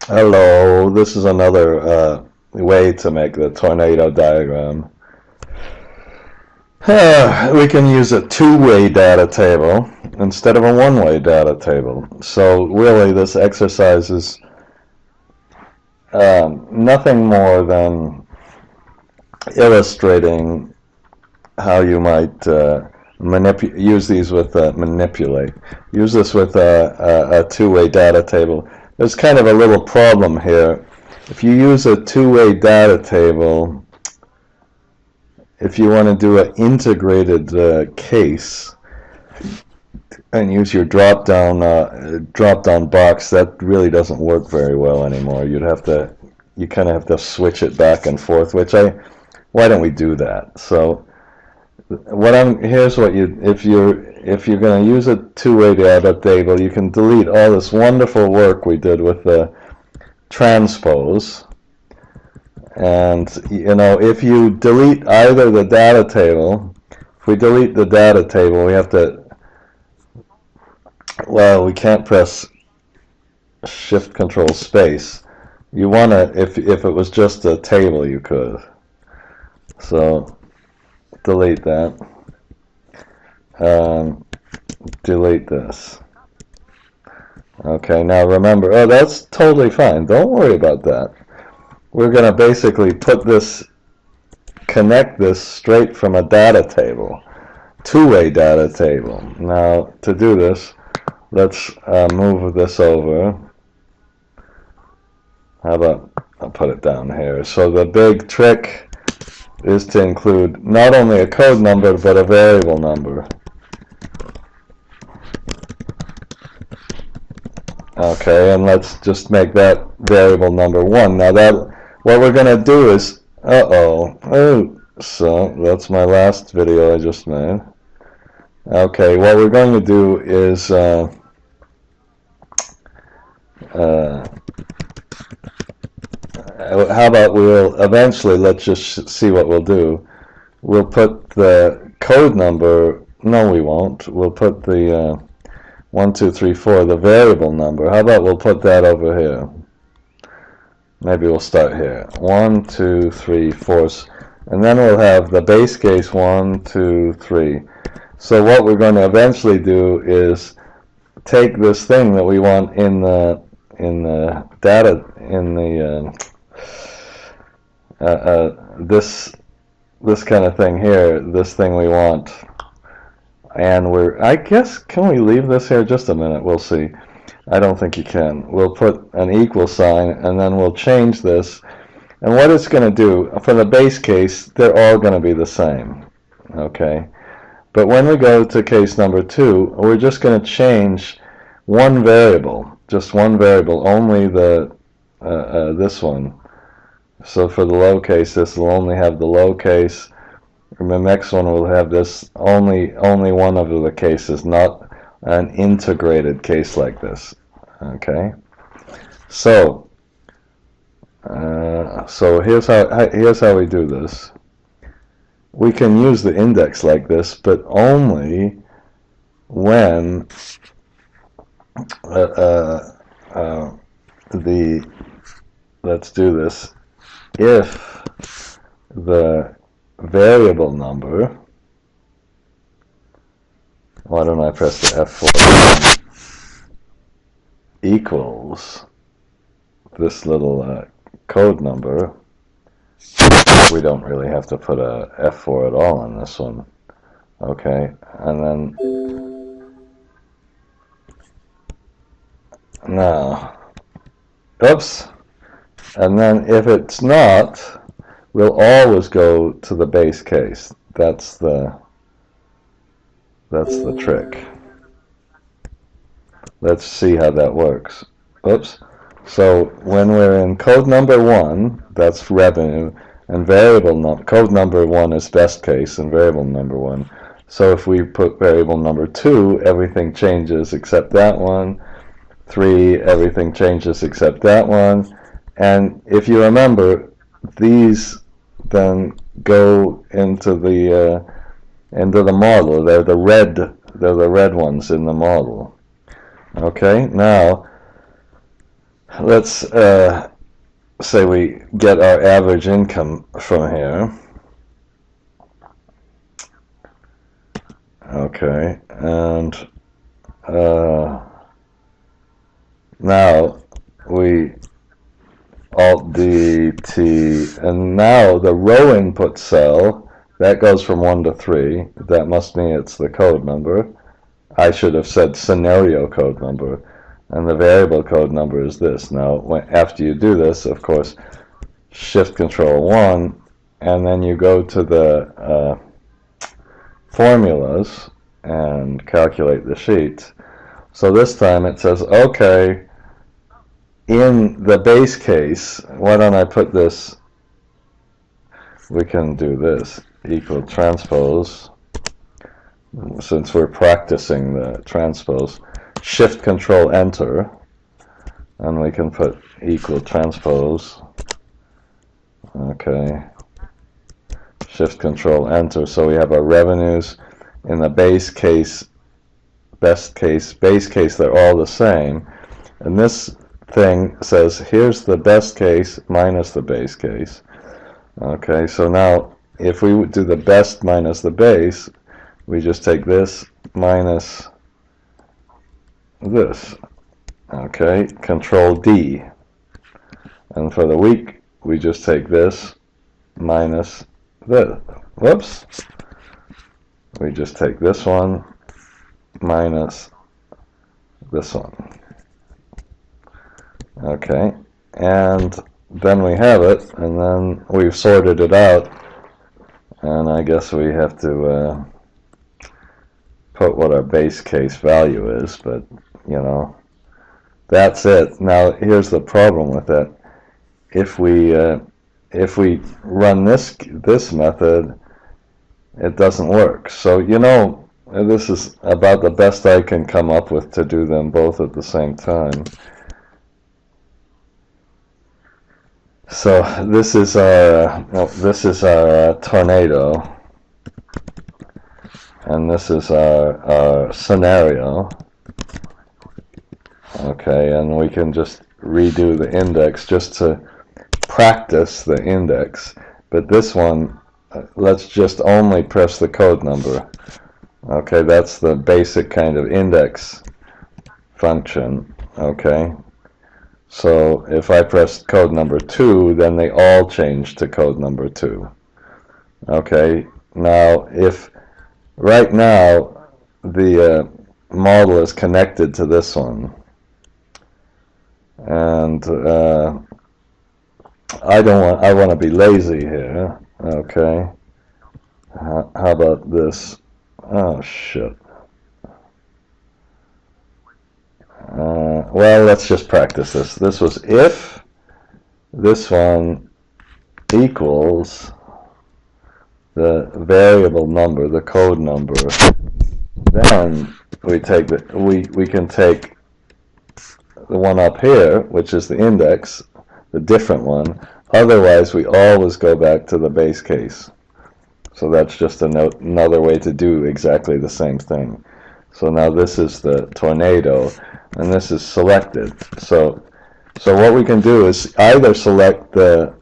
Hello, this is another way to make the tornado diagram. We can use a two-way data table instead of a one-way data table. So really this exercise is nothing more than illustrating how you might use these with manipulate. Use this with a two-way data table. There's kind of a little problem here. If you use a two-way data table, if you want to do an integrated case and use your drop-down box, that really doesn't work very well anymore. You kind of have to switch it back and forth. Why don't we do that? So here's what if you're going to use a two-way data table, you can delete all this wonderful work we did with the transpose. And if you delete either the data table, if we delete the data table, we have to, well, we can't press Shift Control Space. You want to, if it was just a table, you could. So delete that. Delete this. Okay, now remember, oh, that's totally fine. Don't worry about that. We're going to basically connect this straight from a data table, two-way data table. Now, to do this, let's move this over. How about I'll put it down here. So the big trick is to include not only a code number, but a variable number. Okay, and let's just make that variable number 1. Now what we're going to do is, so that's my last video I just made. Okay, what we're going to do is, how about let's just see what we'll do. We'll put the code number, no we won't, we'll put the 1, 2, 3, 4, the variable number. How about we'll put that over here? Maybe we'll start here. 1, 2, 3, 4, and then we'll have the base case 1, 2, 3. So what we're going to eventually do is take this thing that we want in the data in the this kind of thing here, this thing we want. And I guess, can we leave this here just a minute? We'll see. I don't think you can. We'll put an equal sign, and then we'll change this. And what it's going to do, for the base case, they're all going to be the same. Okay? But when we go to case number 2, we're just going to change one variable. Just one variable, only this one. So for the lowercase, this will only have the lowercase. The next one will have this only one of the cases, not an integrated case like this. Okay, so here's how we do this. We can use the index like this, but only when let's do this, if the variable number, why don't I press the F4, equals this little code number. We don't really have to put a F4 at all on this one. Okay, and then now, oops, and then if it's not, we'll always go to the base case. That's the trick. Let's see how that works. Oops. So when we're in code number 1, that's revenue, and code number 1 is best case, and variable number 1. So if we put variable number 2, everything changes except that one. 3, everything changes except that one. And if you remember, these then go into the model. They're the red ones in the model. Okay, now let's say we get our average income from here. Okay, and now we Alt D T, and now the row input cell, that goes from 1 to 3. That must mean it's the code number. I should have said scenario code number, and the variable code number is this. Now, after you do this, of course, Shift Control 1, and then you go to the formulas and calculate the sheet. So this time it says, okay, in the base case, why don't I put this, we can do this, equal transpose, since we're practicing the transpose, Shift Control Enter, and we can put equal transpose, okay, Shift Control Enter, so we have our revenues in the base case, best case, base case, they're all the same, and this thing says here's the best case minus the base case. Okay, so now if we do the best minus the base, we just take this minus this. Okay, Control D, and for the week we just take this minus this. Whoops, we just take this one minus this one. Okay, and then we have it, and then we've sorted it out, and I guess we have to put what our base case value is, but you know, that's it. Now here's the problem with it. If we run this method, it doesn't work. So you know, this is about the best I can come up with to do them both at the same time. So this is our tornado, and this is our scenario. Okay, and we can just redo the index just to practice the index. But this one, let's just only press the code number. Okay, that's the basic kind of index function. Okay. So if I press code number 2, then they all change to code number 2. Okay, now if right now the model is connected to this one, and I want to be lazy here. Okay, how about this? Oh shit. Well, let's just practice this. This was if this one equals the variable number, the code number, then we take we can take the one up here, which is the index, the different one. Otherwise, we always go back to the base case. So that's just another way to do exactly the same thing. So now this is the tornado, and this is selected. So what we can do is either select the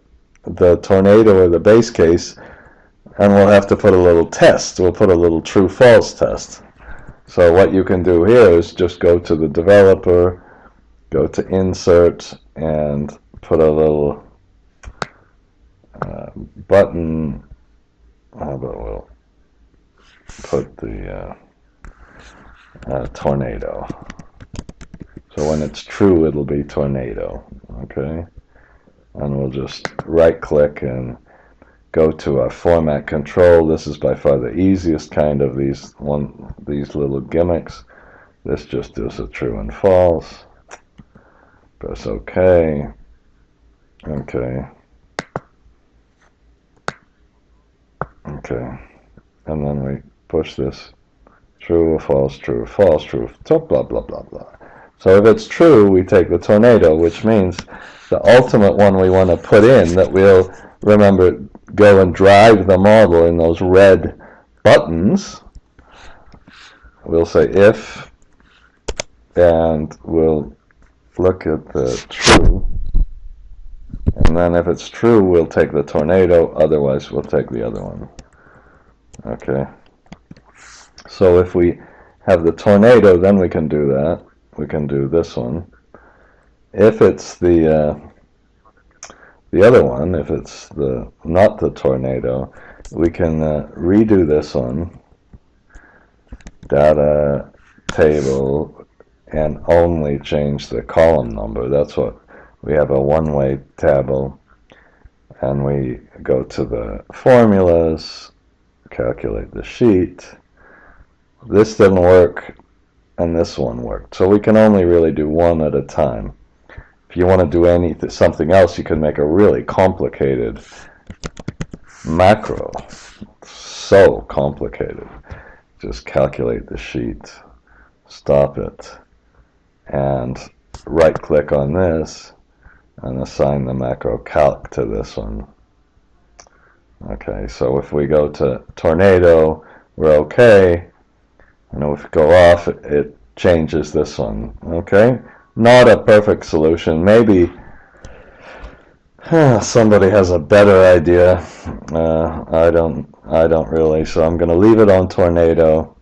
tornado or the base case, and we'll have to put a little test. We'll put a little true-false test. So what you can do here is just go to the developer, go to insert, and put a little button. How about we'll put the tornado. So when it's true, it'll be tornado. Okay, and we'll just right-click and go to our format control. This is by far the easiest kind of these little gimmicks. This just does a true and false. Press OK. Okay. Okay. And then we push this true or false, true or false, true, blah, blah, blah, blah. So if it's true, we take the tornado, which means the ultimate one we want to put in, that we'll, remember, go and drive the model in those red buttons. We'll say if, and we'll look at the true, and then if it's true, we'll take the tornado, otherwise we'll take the other one. Okay. So if we have the tornado, then we can do that. We can do this one. If it's the other one, if it's not the tornado, we can redo this one, data table, and only change the column number. That's what we have, a one-way table, and we go to the formulas, calculate the sheet. This didn't work, and this one worked. So we can only really do one at a time. If you want to do something else, you can make a really complicated macro. So complicated. Just calculate the sheet, stop it, and right-click on this, and assign the macro calc to this one. Okay, so if we go to tornado, we're okay. And if we go off, it changes this one. Okay, not a perfect solution. Maybe somebody has a better idea. I don't really. So I'm going to leave it on tornado,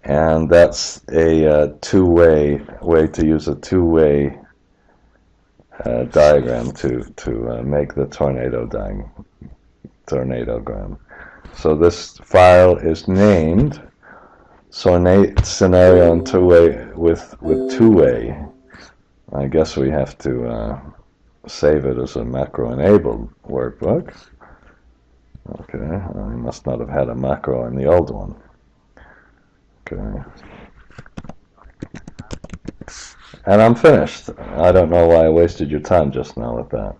and that's a two-way way to use a two-way diagram to make the tornadogram. So this file is named scenario in two-way with two-way. I guess we have to save it as a macro-enabled workbook. Okay, I must not have had a macro in the old one. Okay. And I'm finished. I don't know why I wasted your time just now with that.